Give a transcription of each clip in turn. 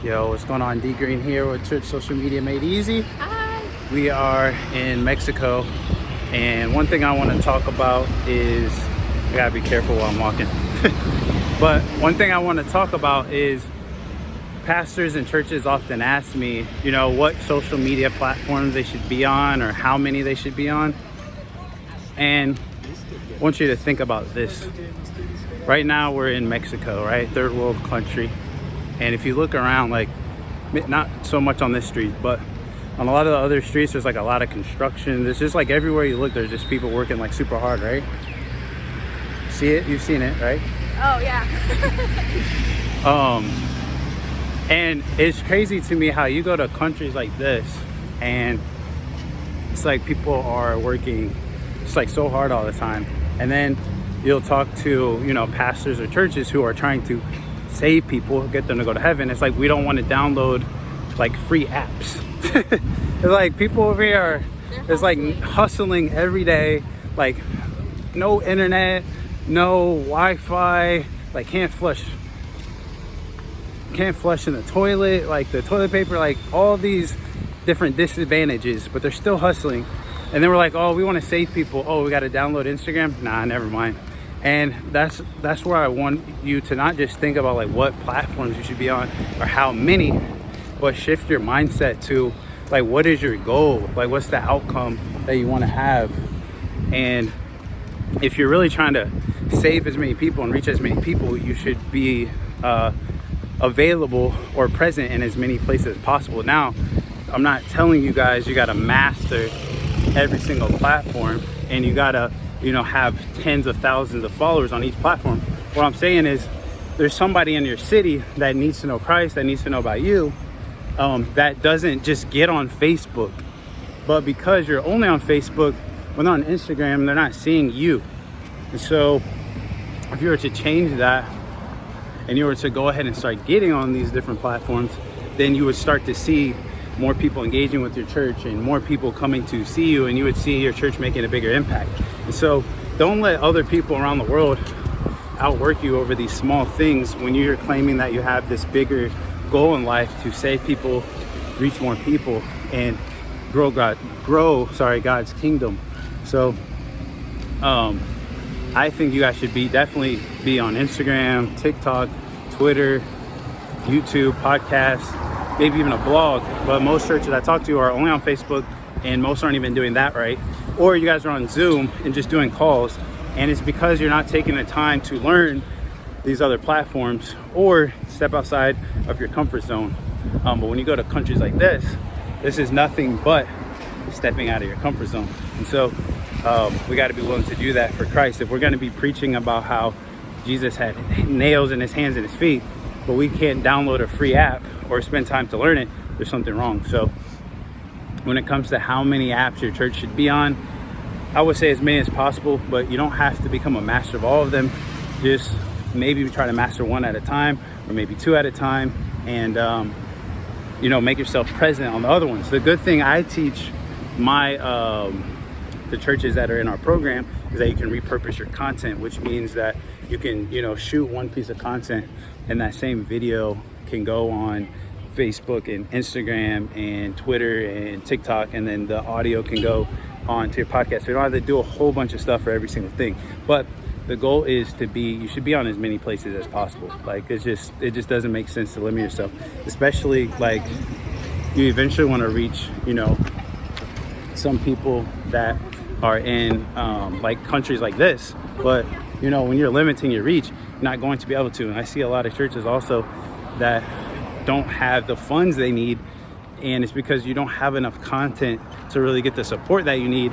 Yo, what's going on? Greene here with Church Social Media Made Easy. Hi. We are in Mexico, and one thing I want to talk about is, I gotta be careful while I'm walking. But one thing I want to talk about is pastors and churches often ask me, what social media platforms they should be on or how many they should be on. And I want you to think about this. Right now we're in Mexico, right? Third world country. And if you look around, like, not so much on this street, but on a lot of the other streets, there's like a lot of construction. There's just like everywhere you look, there's just people working like super hard, right? See it? You've seen it, right? Oh, yeah. And it's crazy to me how you go to countries like this and it's like people are working just like so hard all the time. And then you'll talk to, pastors or churches who are trying to save people, get them to go to heaven. It's like we don't want to download like free apps. It's like people over here are it's like hustling every day, like no internet, no Wi-Fi, like can't flush in the toilet, like the toilet paper, like all these different disadvantages, but they're still hustling. And then we're like, oh, we want to save people. Oh, we got to download Instagram. Nah, never mind. And that's where I want you to not just think about like what platforms you should be on or how many, but shift your mindset to like, what is your goal? Like, what's the outcome that you want to have? And if you're really trying to save as many people and reach as many people, you should be available or present in as many places as possible. Now, I'm not telling you guys you got to master every single platform and you got to have tens of thousands of followers on each platform. What I'm saying is there's somebody in your city that needs to know Christ, that needs to know about you, that doesn't just get on Facebook. But because you're only on Facebook, when they're on Instagram, they're not seeing you. And so if you were to change that and you were to go ahead and start getting on these different platforms, then you would start to see more people engaging with your church and more people coming to see you, and you would see your church making a bigger impact. And so don't let other people around the world outwork you over these small things when you're claiming that you have this bigger goal in life to save people, reach more people, and grow God's kingdom. So I think you guys should definitely be on Instagram, TikTok, Twitter, YouTube, podcasts, maybe even a blog. But most churches I talk to are only on Facebook, and most aren't even doing that right. Or you guys are on Zoom and just doing calls, and it's because you're not taking the time to learn these other platforms or step outside of your comfort zone. But when you go to countries like this is nothing but stepping out of your comfort zone. And so we got to be willing to do that for Christ. If we're going to be preaching about how Jesus had nails in his hands and his feet, but we can't download a free app or spend time to learn it, there's something wrong. So when it comes to how many apps your church should be on, I would say as many as possible, but you don't have to become a master of all of them. Just maybe try to master one at a time, or maybe two at a time, and make yourself present on the other ones. The good thing I teach my the churches that are in our program is that you can repurpose your content, which means that you can shoot one piece of content and that same video can go on Facebook and Instagram and Twitter and TikTok, and then the audio can go on to your podcast. So you don't have to do a whole bunch of stuff for every single thing, but the goal is you should be on as many places as possible. Like it just doesn't make sense to limit yourself, especially like you eventually want to reach some people that are in like countries like this, but when you're limiting your reach, you're not going to be able to. And I see a lot of churches also that don't have the funds they need, and it's because you don't have enough content to really get the support that you need.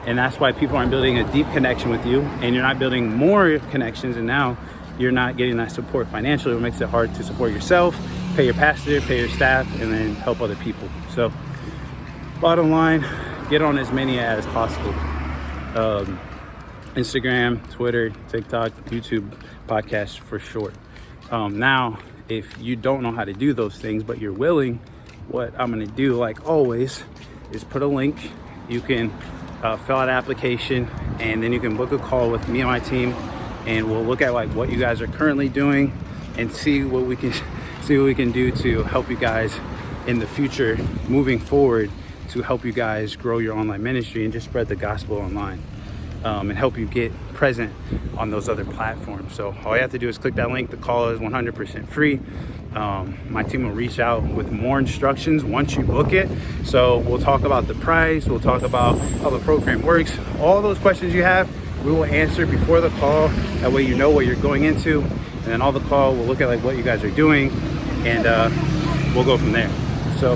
And that's why people aren't building a deep connection with you, and you're not building more connections, and now you're not getting that support financially. It makes it hard to support yourself, pay your pastor, pay your staff, and then help other people. So bottom line, get on as many as possible. Instagram, Twitter, TikTok, YouTube, podcasts for short. Now, if you don't know how to do those things, but you're willing, what I'm gonna do, like always, is put a link. You can fill out an application, and then you can book a call with me and my team, and we'll look at like what you guys are currently doing and see what we can see what we can do to help you guys in the future, moving forward, to help you guys grow your online ministry and just spread the gospel online, and help you get present on those other platforms. So all you have to do is click that link. The call is 100% free. My team will reach out with more instructions once you book it. So we'll talk about the price, we'll talk about how the program works. All those questions you have, we will answer before the call. That way you know what you're going into. And then all the call, we'll look at like what you guys are doing, and we'll go from there. So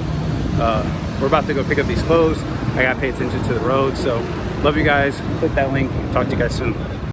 we're about to go pick up these clothes. I gotta pay attention to the road. So love you guys. Click that link. Talk to you guys soon.